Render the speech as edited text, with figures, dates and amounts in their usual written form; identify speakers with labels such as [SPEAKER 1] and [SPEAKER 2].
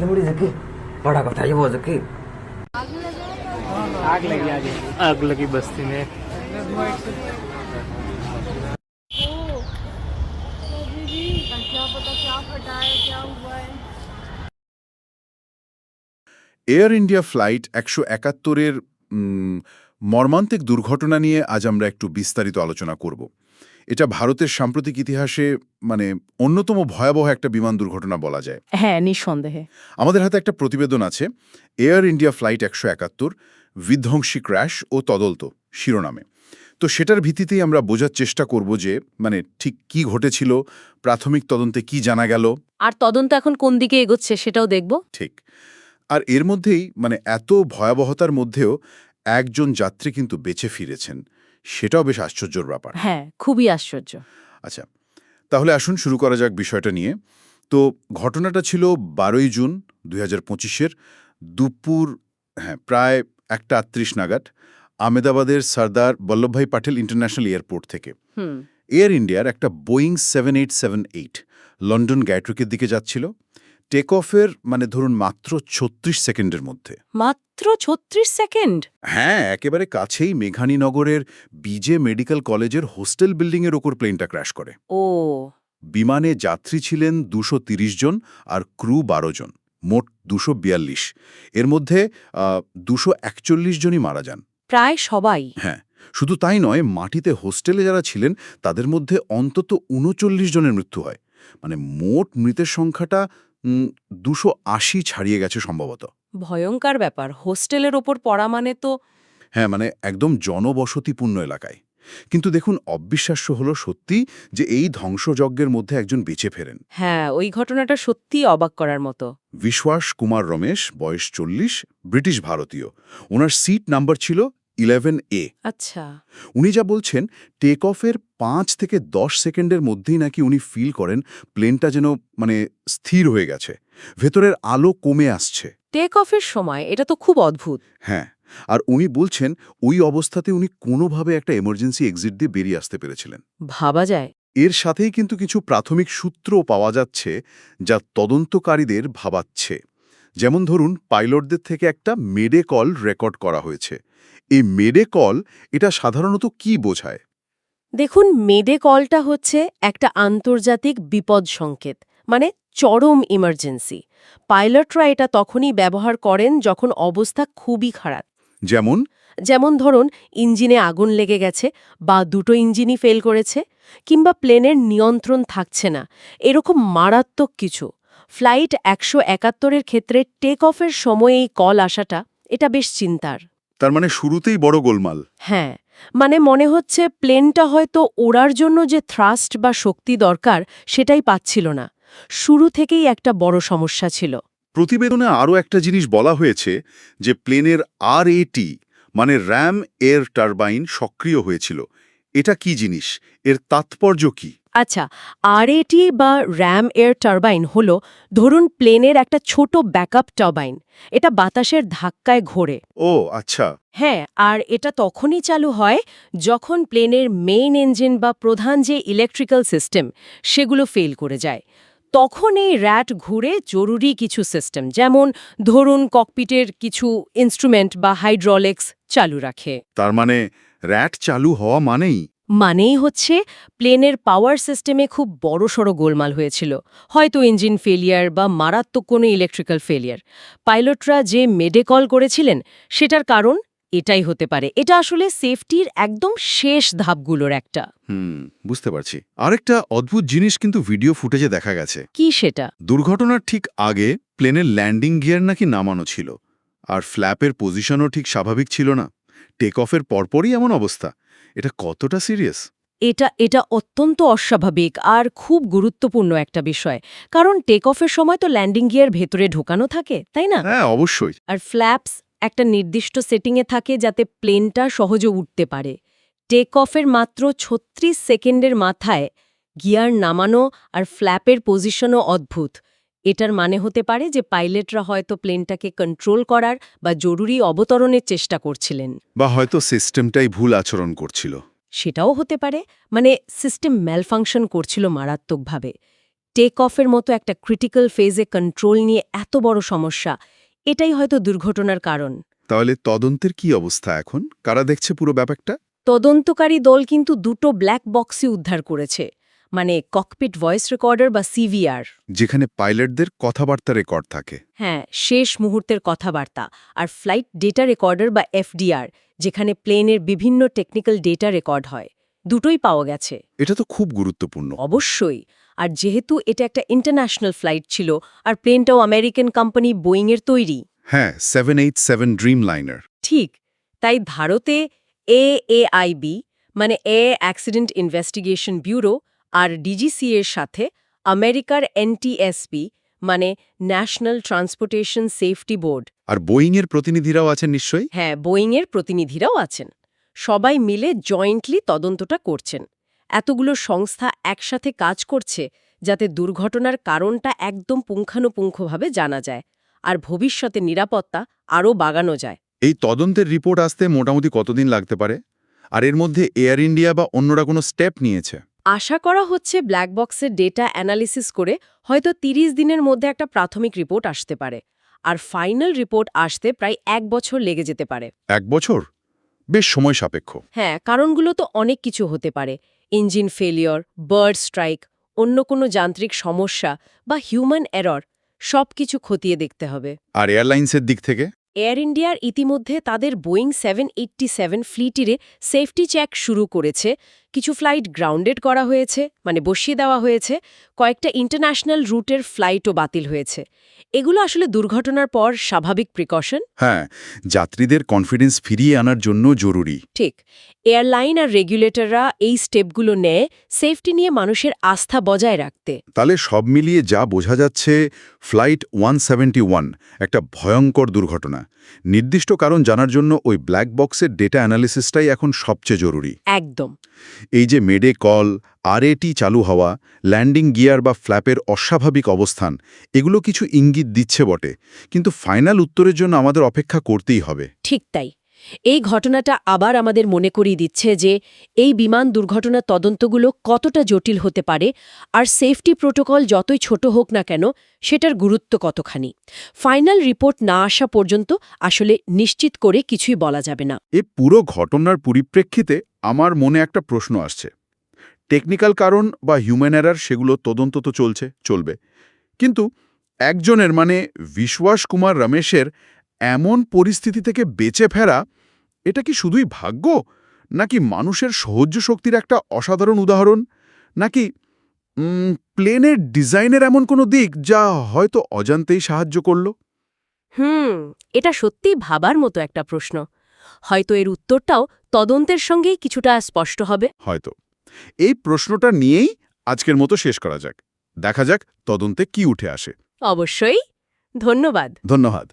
[SPEAKER 1] जल्दी मुड़ी जकी बड़ा कथा ये वो जकी
[SPEAKER 2] आग लगी बस्ती में।
[SPEAKER 3] क्या पता क्या फटा है, क्या हुआ है।
[SPEAKER 4] এয়ার ইন্ডিয়া ফ্লাইট ১৭১-এর মর্মান্তিক দুর্ঘটনা নিয়ে আজ আমরা একটু বিস্তারিত আলোচনা করব। এটা ভারতের সাম্প্রতিক ইতিহাসে অন্যতম ভয়াবহ একটা বিমান দুর্ঘটনা বলা যায়।
[SPEAKER 5] হ্যাঁ, নিঃসন্দেহে।
[SPEAKER 4] আমাদের হাতে একটা প্রতিবেদন আছে, এয়ার ইন্ডিয়া ফ্লাইট ১৭১, বিধ্বংসী ক্র্যাশ ও তদন্ত শিরোনামে। তো সেটার ভিত্তিতেই আমরা বোঝার চেষ্টা করব যে ঠিক কি ঘটেছিল, প্রাথমিক তদন্তে কি জানা গেল,
[SPEAKER 5] আর তদন্ত এখন কোন দিকে এগোচ্ছে সেটাও দেখব।
[SPEAKER 4] ঠিক। আর এর মধ্যেই এত ভয়াবহতার মধ্যেও একজন যাত্রী কিন্তু বেঁচে ফিরেছেন, সেটাও বেশ আশ্চর্যের ব্যাপার।
[SPEAKER 5] হ্যাঁ, খুবই আশ্চর্য।
[SPEAKER 4] আচ্ছা, তাহলে আসুন শুরু করা যাক বিষয়টা নিয়ে। তো ঘটনাটা ছিল ১২ই জুন ২০২৫-এর দুপুর প্রায় ১:৩৮ নাগাদ আহমেদাবাদের সর্দার বল্লভভাই পাটেল ইন্টারন্যাশনাল এয়ারপোর্ট থেকে এয়ার ইন্ডিয়ার একটা বোয়িং ৭৮৭৮ লন্ডন গ্যাটউইকের দিকে যাচ্ছিল। টেক অফের ধরুন মাত্র ৩৬ সেকেন্ডের মধ্যে।
[SPEAKER 5] মাত্র ৩৬ সেকেন্ড?
[SPEAKER 4] হ্যাঁ, একেবারে কাছেই মেঘানীনগরের বিজে মেডিকেল কলেজের হোস্টেল বিল্ডিংয়ের ওপর প্লেনটা ক্র্যাশ করে।
[SPEAKER 5] ও।
[SPEAKER 4] বিমানে যাত্রী ছিলেন ২৩০ জন আর ক্রু ১২ জন, মোট ২৪২। এর মধ্যে ২৪১ জনই মারা যান।
[SPEAKER 5] প্রায় সবাই?
[SPEAKER 4] হ্যাঁ, শুধু তাই নয়, মাটিতে হোস্টেলে যারা ছিলেন তাদের মধ্যে অন্তত ৩৯ জনের মৃত্যু হয়। মোট মৃতের সংখ্যাটা ২৮০ ছাড়িয়ে গেছে সম্ভবত।
[SPEAKER 5] ভয়ঙ্কর ব্যাপার। হোস্টেলের ওপর পড়া মানে তো।
[SPEAKER 4] হ্যাঁ, একদম জনবসতিপূর্ণ এলাকায়। কিন্তু দেখুন, অবিশ্বাস্য হলো সত্যি যে এই ধ্বংসযজ্ঞের মধ্যে একজন বেঁচে ফেরেন।
[SPEAKER 5] হ্যাঁ, ওই ঘটনাটা সত্যিই অবাক করার মতো।
[SPEAKER 4] বিশ্বাস কুমার রমেশ, বয়স ৪০, ব্রিটিশ ভারতীয়। ওনার সিট নাম্বার ছিল 11A।
[SPEAKER 5] আচ্ছা।
[SPEAKER 4] উনি যা বলছেন, টেক অফের ৫ থেকে ১০ সেকেন্ডের মধ্যেই নাকি উনি ফিল করেন প্লেনটা যেন স্থির হয়ে গেছে, ভেতরের আলো কমে আসছে।
[SPEAKER 5] টেক অফের সময়? এটা তো খুব অদ্ভুত।
[SPEAKER 4] হ্যাঁ, আর উনি বলছেন ওই অবস্থাতে উনি কোনোভাবে একটা এমার্জেন্সি এক্সিট দিয়ে বেরিয়ে আসতে পেরেছিলেন।
[SPEAKER 5] ভাবা যায়।
[SPEAKER 4] এর সাথেই কিন্তু কিছু প্রাথমিক সূত্রও পাওয়া যাচ্ছে যা তদন্তকারীদের ভাবাচ্ছে। যেমন ধরুন, পাইলটদের থেকে একটা মেডে কল রেকর্ড করা হয়েছে। এই মেডে কল, এটা সাধারণত কি বোঝায়?
[SPEAKER 5] দেখুন, মেডে কলটা হচ্ছে একটা আন্তর্জাতিক বিপদ সংকেত, চরম ইমার্জেন্সি। পাইলটরা এটা তখনই ব্যবহার করেন যখন অবস্থা খুবই খারাপ। যেমন ধরুন, ইঞ্জিনে আগুন লেগে গেছে, বা দুটো ইঞ্জিনই ফেল করেছে, কিংবা প্লেনের নিয়ন্ত্রণ থাকছে না, এরকম মারাত্মক কিছু। ফ্লাইট ১৭১-এর ক্ষেত্রে টেক অফের সময় এই কল আসাটা, এটা বেশ চিন্তার।
[SPEAKER 4] তার শুরুতেই বড় গোলমাল।
[SPEAKER 5] হ্যাঁ, মনে হচ্ছে প্লেনটা হয়তো ওড়ার জন্য যে থ্রাস্ট বা শক্তি দরকার সেটাই পাচ্ছিল না। শুরু থেকেই একটা বড় সমস্যা ছিল।
[SPEAKER 4] প্রতিবেদনে আরও একটা জিনিস বলা হয়েছে যে প্লেনের RAT র্যাম এয়ার টারবাইন সক্রিয় হয়েছিল। এটা কি জিনিস? এর তাৎপর্য কি?
[SPEAKER 5] আচ্ছা, RAT বা র্যাম এয়ার টারবাইন হল, ধরুন, প্লেনের একটা ছোট ব্যাকআপ টারবাইন। এটা বাতাসের ধাক্কায় ঘোরে।
[SPEAKER 4] ও আচ্ছা।
[SPEAKER 5] হ্যাঁ, আর এটা তখনই চালু হয় যখন প্লেনের মেইন ইঞ্জিন বা প্রধান যে ইলেকট্রিক্যাল সিস্টেম সেগুলো ফেল করে যায়। তখন এই র্যাট ঘুরে জরুরি কিছু সিস্টেম, যেমন ধরুন ককপিটের কিছু ইনস্ট্রুমেন্ট বা হাইড্রোলিক্স চালু রাখে।
[SPEAKER 4] তার র্যাট চালু হওয়া
[SPEAKER 5] মানেই হচ্ছে প্লেনের পাওয়ার সিস্টেমে খুব বড়সড় গোলমাল হয়েছিল, হয়তো ইঞ্জিন ফেলিয়ার বা মারাত্মক কোনো ইলেকট্রিক্যাল ফেলিয়ার। পাইলটরা যে মেডে কল করেছিলেন সেটার কারণ এটাই হতে পারে। এটা আসলে সেফটির একদম শেষ ধাপগুলোর একটা।
[SPEAKER 4] বুঝতে পারছি। আরেকটা অদ্ভুত জিনিস কিন্তু ভিডিও ফুটেজে দেখা গেছে।
[SPEAKER 5] কি সেটা?
[SPEAKER 4] দুর্ঘটনার ঠিক আগে প্লেনের ল্যান্ডিং গিয়ার নাকি নামানো ছিল, আর ফ্ল্যাপের পজিশনও ঠিক স্বাভাবিক ছিল না। টেক অফের পরপরই এমন অবস্থা। এটা কতটা সিরিয়াস?
[SPEAKER 5] এটা অত্যন্ত অস্বাভাবিক আর খুব গুরুত্বপূর্ণ একটা বিষয়, কারণ টেক অফের সময় তো ল্যান্ডিং গিয়ার ভেতরে ঢোকানো থাকে, তাই না?
[SPEAKER 4] হ্যাঁ, অবশ্যই।
[SPEAKER 5] আর ফ্ল্যাপস একটা নির্দিষ্ট সেটিংয়ে থাকে যাতে প্লেনটা সহজে উঠতে পারে। টেক অফের মাত্র ৩৬ সেকেন্ডের মাথায় গিয়ার নামানো আর ফ্ল্যাপের পজিশনও অদ্ভুত। এটার মানে হতে পারে যে পাইলটরা হয়তো প্লেনটাকে কন্ট্রোল করার বা জরুরি অবতরণের চেষ্টা করছিলেন,
[SPEAKER 4] বা হয়তো সিস্টেমটাই ভুল আচরণ করছিল।
[SPEAKER 5] সেটাও হতে পারে। সিস্টেম ম্যালফাংশন করছিল মারাত্মকভাবে। টেক অফের মতো একটা ক্রিটিক্যাল ফেজে কন্ট্রোল নিয়ে এত বড় সমস্যা, এটাই হয়তো দুর্ঘটনার কারণ।
[SPEAKER 4] তাহলে তদন্তের কি অবস্থা এখন? কারা দেখছে পুরো ব্যাপারটা?
[SPEAKER 5] তদন্তকারী দল কিন্তু দুটো ব্ল্যাক বক্সই উদ্ধার করেছে, মানে ককপিট ভয়েস রেকর্ডার বা সিভিআর।
[SPEAKER 4] যেখানে পাইলটদের কথাবার্তা রেকর্ড থাকে।
[SPEAKER 5] হ্যাঁ, শেষ মুহূর্তের কথাবার্তা। আর ফ্লাইট ডেটা রেকর্ডার বা এফডিআর, যেখানে প্লেনের বিভিন্ন টেকনিক্যাল ডেটা রেকর্ড হয়। দুটোই পাওয়া গেছে।
[SPEAKER 4] এটা তো খুব গুরুত্বপূর্ণ।
[SPEAKER 5] অবশ্যই। আর যেহেতু এটা একটা ইন্টারন্যাশনাল ফ্লাইট ছিল, আর প্লেনটাও আমেরিকান কোম্পানি বোয়িংয়ের তৈরি।
[SPEAKER 4] হ্যাঁ, 787 ড্রিমলাইনার।
[SPEAKER 5] ঠিক, তাই ভারতে এএআইবি মানে এয়ার অ্যাক্সিডেন্ট ইনভেস্টিগেশন ব্যুরো আর ডিজিসি এর সাথে আমেরিকার এনটিএসবি মানে ন্যাশনাল ট্রান্সপোর্টেশন সেফটি বোর্ড।
[SPEAKER 4] আর বোয়িংয়ের প্রতিনিধিরাও আছেন নিশ্চয়ই?
[SPEAKER 5] হ্যাঁ, বোয়িংয়ের প্রতিনিধিরাও আছেন। সবাই মিলে জয়েন্টলি তদন্তটা করছেন। এতগুলো সংস্থা একসাথে কাজ করছে যাতে দুর্ঘটনার কারণটা একদম পুঙ্খানুপুঙ্খভাবে জানা যায় আর ভবিষ্যতে নিরাপত্তা আরও বাগানো যায়।
[SPEAKER 4] এই তদন্তের রিপোর্ট আসতে মোটামুটি কতদিন লাগতে পারে? আর এর মধ্যে এয়ার ইন্ডিয়া বা অন্যরা কোনো স্টেপ নিয়েছে?
[SPEAKER 5] আশা করা হচ্ছে ব্ল্যাক বক্সের ডেটা অ্যানালিসিস করে হয়তো ৩০ দিনের মধ্যে একটা প্রাথমিক রিপোর্ট আসতে পারে, আর ফাইনাল রিপোর্ট আসতে প্রায় ১ বছর লেগে যেতে পারে।
[SPEAKER 4] 1 বছর? বেশ সময় সাপেক্ষ।
[SPEAKER 5] হ্যাঁ, কারণগুলো তো অনেক কিছু হতে পারে। ইঞ্জিন ফেলিওর, বার্ড স্ট্রাইক, অন্য কোনো যান্ত্রিক সমস্যা বা হিউম্যান এরর, সব কিছু খতিয়ে দেখতে হবে।
[SPEAKER 4] আর এয়ারলাইন্সের দিক থেকে?
[SPEAKER 5] এয়ার ইন্ডিয়ার ইতিমধ্যে তাদের বোয়িং 787 ফ্লিটিরে সেফটি চেক শুরু করেছে। কিছু ফ্লাইট গ্রাউন্ডেড করা হয়েছে, মানে বসিয়ে দেওয়া হয়েছে। কয়েকটা ইন্টারন্যাশনাল রুটের ফ্লাইটও বাতিল হয়েছে। এগুলো আসলে দুর্ঘটনার পর স্বাভাবিক প্রিকশন।
[SPEAKER 4] হ্যাঁ, যাত্রীদের কনফিডেন্স ফিরিয়ে আনার জন্য জরুরি।
[SPEAKER 5] ঠিক, এয়ারলাইন আর রেগুলেটররা এই স্টেপগুলো নেয় সেফটি নিয়ে মানুষের আস্থা বজায় রাখতে।
[SPEAKER 4] তাহলে সব মিলিয়ে যা বোঝা যাচ্ছে, ফ্লাইট 171 একটা ভয়ঙ্কর দুর্ঘটনা। নির্দিষ্ট কারণ জানার জন্য ওই ব্ল্যাক বক্সের ডেটা অ্যানালিসিসটাই এখন সবচেয়ে জরুরি।
[SPEAKER 5] একদম।
[SPEAKER 4] এই যে মেডে কল, আরএটি চালু হওয়া, ল্যান্ডিং গিয়ার বা ফ্ল্যাপের অস্বাভাবিক অবস্থান, এগুলো কিছু ইঙ্গিত দিচ্ছে বটে, কিন্তু ফাইনাল উত্তরের জন্য আমাদের অপেক্ষা করতেই হবে।
[SPEAKER 5] ঠিক তাই। এই ঘটনাটা আবার আমাদের মনে করিয়ে দিচ্ছে যে এই বিমান দুর্ঘটনার তদন্তগুলো কতটা জটিল হতে পারে, আর সেফটি প্রোটোকল যতই ছোট হোক না কেন সেটার গুরুত্ব কতখানি। ফাইনাল রিপোর্ট না আসা পর্যন্ত আসলে নিশ্চিত করে কিছুই বলা যাবে না।
[SPEAKER 4] এ পুরো ঘটনার পরিপ্রেক্ষিতে আমার মনে একটা প্রশ্ন আসছে। টেকনিক্যাল কারণ বা হিউম্যান এরার, সেগুলো তদন্ত তো চলবে, কিন্তু একজনের মানে বিশ্বাস কুমার রমেশের এমন পরিস্থিতি থেকে বেঁচে ফেরা, এটা কি শুধুই ভাগ্য, নাকি মানুষের সহ্য শক্তির একটা অসাধারণ উদাহরণ, নাকি প্লেনের ডিজাইনের এমন কোনো দিক যা হয়তো অজান্তেই সাহায্য করল?
[SPEAKER 5] এটা সত্যিই ভাবার মতো একটা প্রশ্ন। হয়তো এর উত্তরটাও তদন্তের সঙ্গেই কিছুটা স্পষ্ট হবে।
[SPEAKER 4] হয়তো। এই প্রশ্নটা নিয়েই আজকের মতো শেষ করা যাক। দেখা যাক তদন্তে কি উঠে আসে।
[SPEAKER 5] অবশ্যই। ধন্যবাদ।
[SPEAKER 4] ধন্যবাদ।